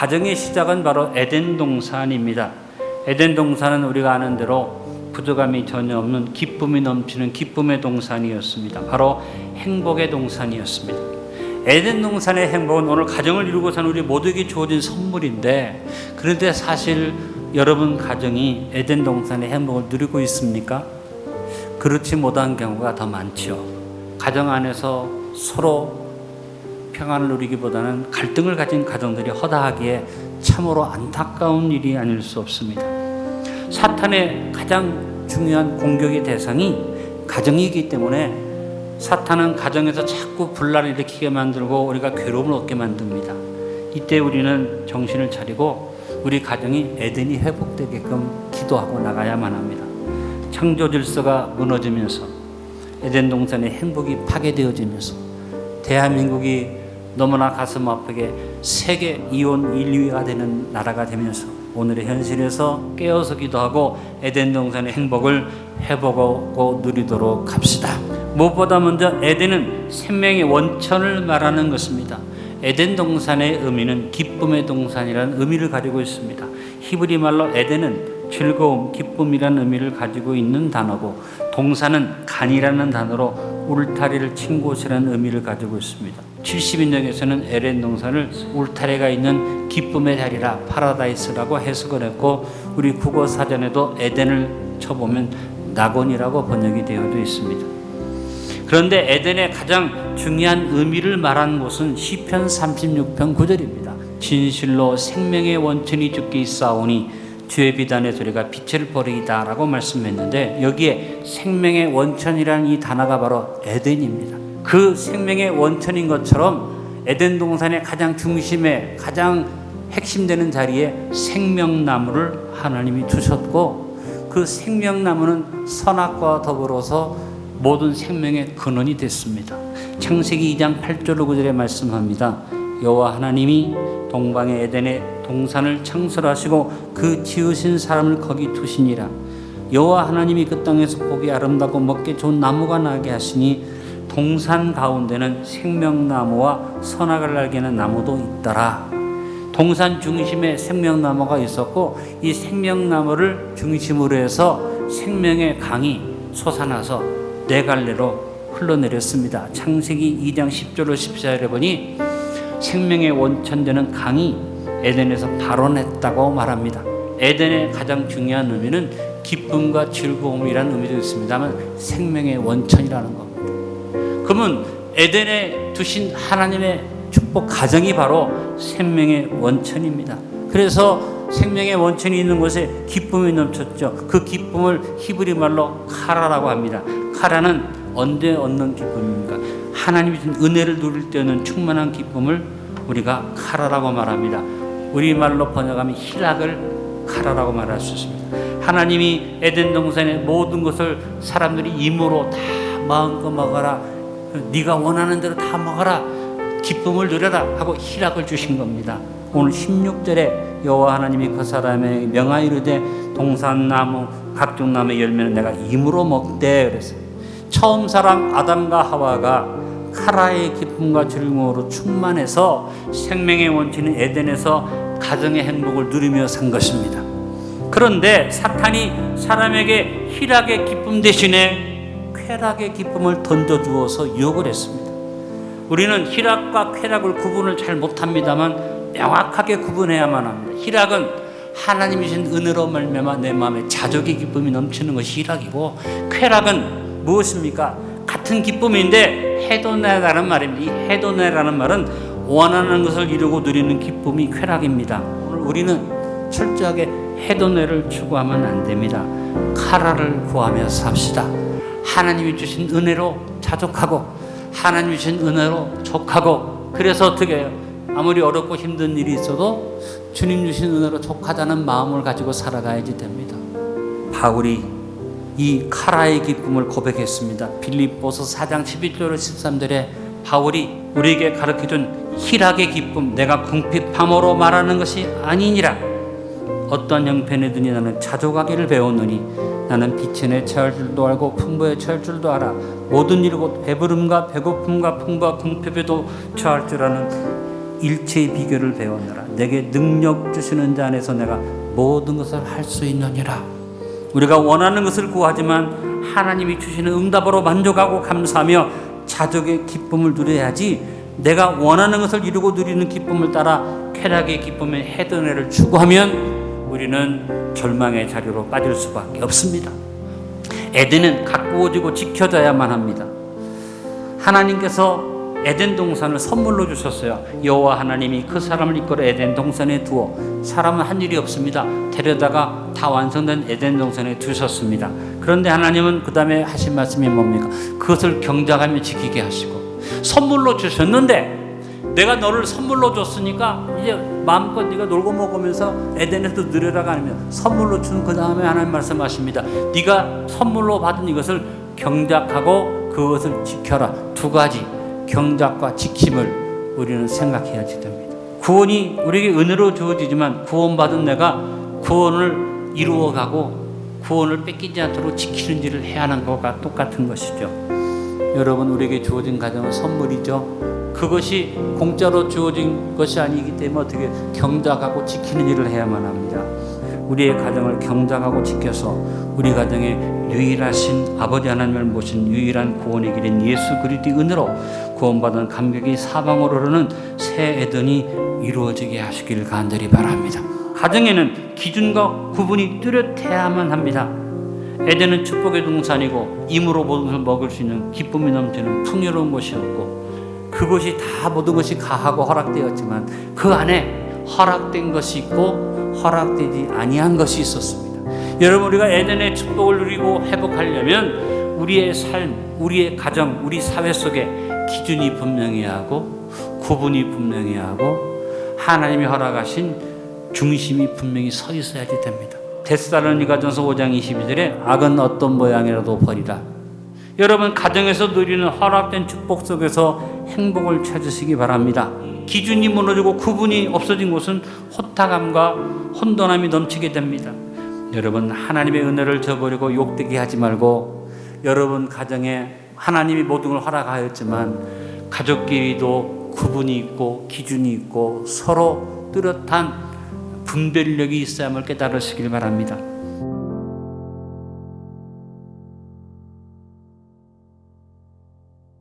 가정의 시작은 바로 에덴 동산입니다. 에덴 동산은 우리가 아는 대로 부족함이 전혀 없는 기쁨이 넘치는 기쁨의 동산이었습니다. 바로 행복의 동산이었습니다. 에덴 동산의 행복은 오늘 가정을 이루고 사는 우리 모두에게 주어진 선물인데, 그런데 사실 여러분 가정이 에덴 동산의 행복을 누리고 있습니까? 그렇지 못한 경우가 더 많죠. 가정 안에서 서로 평안을 누리기보다는 갈등을 가진 가정들이 허다하기에 참으로 안타까운 일이 아닐 수 없습니다. 사탄의 가장 중요한 공격의 대상이 가정이기 때문에 사탄은 가정에서 자꾸 분란을 일으키게 만들고 우리가 괴로움을 얻게 만듭니다. 이때 우리는 정신을 차리고 우리 가정이 에덴이 회복되게끔 기도하고 나가야만 합니다. 창조 질서가 무너지면서 에덴 동산의 행복이 파괴되어지면서 대한민국이 너무나 가슴 아프게 세계 이혼 1위가 되는 나라가 되면서 오늘의 현실에서 깨어서 기도하고 에덴 동산의 행복을 회복하고 누리도록 합시다. 무엇보다 먼저 에덴은 생명의 원천을 말하는 것입니다. 에덴 동산의 의미는 기쁨의 동산이라는 의미를 가지고 있습니다. 히브리 말로 에덴은 즐거움, 기쁨이라는 의미를 가지고 있는 단어고, 동산은 간이라는 단어로 울타리를 친 곳이라는 의미를 가지고 있습니다. 70인역에서는 에덴 동산을 울타리가 있는 기쁨의 자리라 파라다이스라고 해석을 했고, 우리 국어 사전에도 에덴을 쳐보면 낙원이라고 번역이 되어져 있습니다. 그런데 에덴의 가장 중요한 의미를 말한 곳은 시편 36편 9절입니다. 진실로 생명의 원천이 주께 있사오니 주의 비단의 소리가 빛을 버리이다 라고 말씀했는데, 여기에 생명의 원천이라는 이 단어가 바로 에덴입니다. 그 생명의 원천인 것처럼 에덴 동산의 가장 중심에 가장 핵심되는 자리에 생명나무를 하나님이 두셨고, 그 생명나무는 선악과 더불어서 모든 생명의 근원이 됐습니다. 창세기 2장 8절로 9절에 말씀합니다. 여호와 하나님이 동방의 에덴에 동산을 창설하시고 그 지으신 사람을 거기 두시니라. 여호와 하나님이 그 땅에서 보기 아름답고 먹기 좋은 나무가 나게 하시니 동산 가운데는 생명나무와 선악을 알게 하는 나무도 있더라. 동산 중심에 생명나무가 있었고, 이 생명나무를 중심으로 해서 생명의 강이 솟아나서 네 갈래로 흘러내렸습니다. 창세기 2장 10절로 14절에 보니 생명의 원천되는 강이 에덴에서 발원했다고 말합니다. 에덴의 가장 중요한 의미는 기쁨과 즐거움이라는 의미도 있습니다만 생명의 원천이라는 겁니다. 그러면 에덴에 두신 하나님의 축복 가정이 바로 생명의 원천입니다. 그래서 생명의 원천이 있는 곳에 기쁨이 넘쳤죠. 그 기쁨을 히브리 말로 카라라고 합니다. 카라는 언제 얻는 기쁨입니까? 하나님이 준 은혜를 누릴 때 얻는 충만한 기쁨을 우리가 카라라고 말합니다. 우리말로 번역하면 희락을 카라라고 말할 수 있습니다. 하나님이 에덴 동산의 모든 것을 사람들이 임으로 다 마음껏 먹어라, 네가 원하는 대로 다 먹어라, 기쁨을 누려라 하고 희락을 주신 겁니다. 오늘 16절에 여호와 하나님이 그 사람에게 명하여 이르되 동산나무 각종 나무의 열매는 내가 임으로 먹되 그랬어요. 처음 사람 아담과 하와가 카라의 기쁨과 즐거움으로 충만해서 생명의 원천인 에덴에서 가정의 행복을 누리며 산 것입니다. 그런데 사탄이 사람에게 희락의 기쁨 대신에 쾌락의 기쁨을 던져주어서 유혹을 했습니다. 우리는 희락과 쾌락을 구분을 잘 못합니다만 명확하게 구분해야만 합니다. 희락은 하나님이 주신 은혜로 말미암아 내 마음에 자족의 기쁨이 넘치는 것이 희락이고, 쾌락은 무엇입니까? 같은 기쁨인데 해도내라는 말입니다. 이 해도내라는 말은 원하는 것을 이루고 누리는 기쁨이 쾌락입니다. 오늘 우리는 철저하게 해도내를 추구하면 안 됩니다. 카라를 구하며 삽시다. 하나님이 주신 은혜로 자족하고 하나님이 주신 은혜로 족하고, 그래서 어떻게 해요? 아무리 어렵고 힘든 일이 있어도 주님 주신 은혜로 족하다는 마음을 가지고 살아가야지 됩니다. 바울이 이 카라의 기쁨을 고백했습니다. 빌립보서 4장 11절로 13절에 바울이 우리에게 가르쳐준 희락의 기쁨, 내가 궁핍함으로 말하는 것이 아니니라. 어떤 형편이든지 나는 자족하기를 배웠느니 나는 빛에 내 처할 줄도 알고 풍부에 처할 줄도 알아. 모든 일이고 배부름과 배고픔과 풍부와 궁핍에도 처할 줄 아는 일체의 비결을 배웠노라. 내게 능력 주시는 자 안에서 내가 모든 것을 할 수 있느니라. 우리가 원하는 것을 구하지만 하나님이 주시는 응답으로 만족하고 감사하며 자족의 기쁨을 누려야지, 내가 원하는 것을 이루고 누리는 기쁨을 따라 쾌락의 기쁨의 해드네를 추구하면 우리는 절망의 자리로 빠질 수밖에 없습니다. 에덴은 가꾸어지고 지켜져야만 합니다. 하나님께서 에덴 동산을 선물로 주셨어요. 여호와 하나님이 그 사람을 이끌어 에덴 동산에 두어, 사람은 한 일이 없습니다. 데려다가 다 완성된 에덴 동산에 두셨습니다. 그런데 하나님은 그 다음에 하신 말씀이 뭡니까? 그것을 경작하며 지키게 하시고, 선물로 주셨는데 내가 너를 선물로 줬으니까 이제 마음껏 네가 놀고 먹으면서 에덴에서 누려라가 아니면 선물로 준 그 다음에 하나님 말씀하십니다. 네가 선물로 받은 이것을 경작하고 그것을 지켜라. 두 가지, 경작과 지킴을 우리는 생각해야지 됩니다. 구원이 우리에게 은혜로 주어지지만 구원받은 내가 구원을 이루어가고 구원을 뺏기지 않도록 지키는 일을 해야 하는 것과 똑같은 것이죠. 여러분, 우리에게 주어진 가정은 선물이죠. 그것이 공짜로 주어진 것이 아니기 때문에 어떻게 경작하고 지키는 일을 해야만 합니다. 우리의 가정을 경작하고 지켜서 우리 가정에 유일하신 아버지 하나님을 모신 유일한 구원의 길인 예수 그리스도의 은혜로 구원받은 감격이 사방으로 흐르는 새 에덴이 이루어지게 하시기를 간절히 바랍니다. 가정에는 기준과 구분이 뚜렷해야만 합니다. 에덴은 축복의 동산이고 임으로 모든 것을 먹을 수 있는 기쁨이 넘치는 풍요로운 곳이었고, 그것이 다 모든 것이 가하고 허락되었지만 그 안에 허락된 것이 있고 허락되지 아니한 것이 있었습니다. 여러분, 우리가 에덴의 축복을 누리고 회복하려면 우리의 삶, 우리의 가정, 우리 사회 속에 기준이 분명해야 하고 구분이 분명해야 하고 하나님이 허락하신 중심이 분명히 서 있어야지 됩니다. 데살로니가전서 5장 22절에 악은 어떤 모양이라도 버리라. 여러분, 가정에서 누리는 허락된 축복 속에서 행복을 찾으시기 바랍니다. 기준이 무너지고 구분이 없어진 곳은 호탕함과 혼돈함이 넘치게 됩니다. 여러분, 하나님의 은혜를 저버리고 욕되게 하지 말고, 여러분 가정에 하나님이 모든 걸 허락하였지만 가족끼리도 구분이 있고 기준이 있고 서로 뚜렷한 분별력이 있어야 함을 깨달으시길 바랍니다.